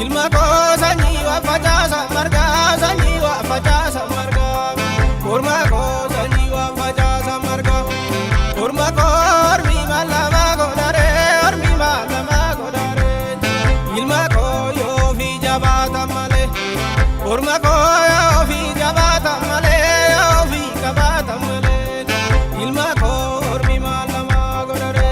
ilma koosanii waa facaasa margaa sanii waa facaasa margaa korma koosanii waa facaasa margaa korma kormi malama godare ormi malama godare ilma kooyoo fi jabaata malee korma kooyoo fi jabaata malee yoo fi qabaata malee ilma kormi malama godare.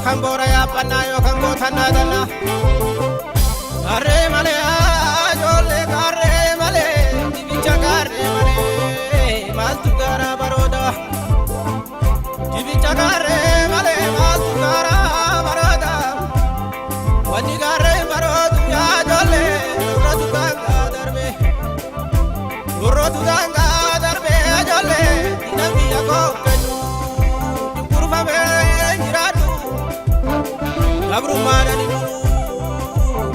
Kambora ya panna yo kambota nadana arre male ajole arre male dibicha arre male maltu gara baroda dibicha arre male maltu gara baroda wani garre barodu ya jole rodu ganga darbe ajole dinabi ko kenu kurva be jiradu abru marani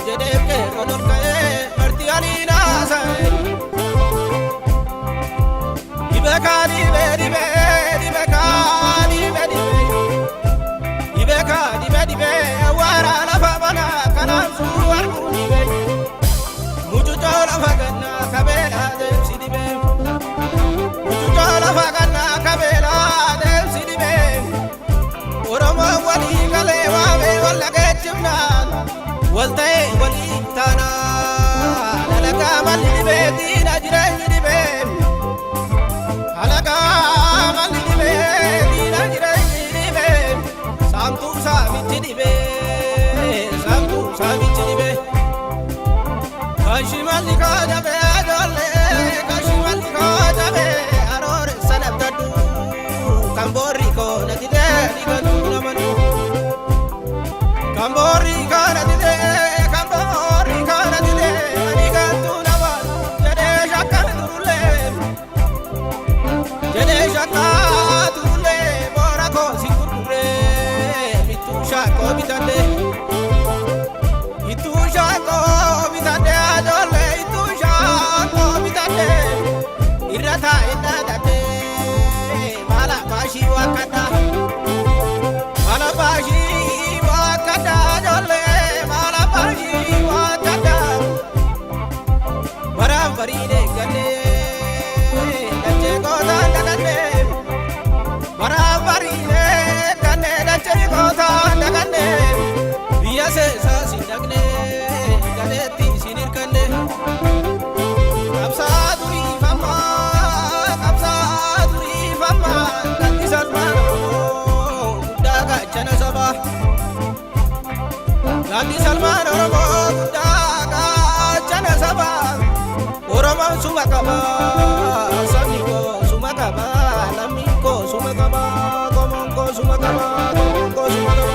jedeke kodorke martiani nasai ibekani be wara la fabana kana suwar kunibe muju jola fagana kabela de sidibe muju jola fagana kabela de sidibe oromo wali kale wabe wala kechuna waltai wali tana alaka mali be dina jirani dibe alaka mali be dina jirani dibe santu sabichi dibe kashimali kajabe ajole kashimali kajabe arore sanabdadu kambori ko natide digadu namanu kambori kana dide digadu namanu jede shakka turule bora ko sikurure mitu shako bitande itu shako bitande ajole itu shako ilmaan Oromoo guddaa gaachana sabaa Oromoon suma qaba sabni koo suma qaba lammiin koo suma qaba qomoon koo suma qaba qomoon koo suma qaba.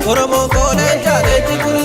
Oromo kone jale tikuri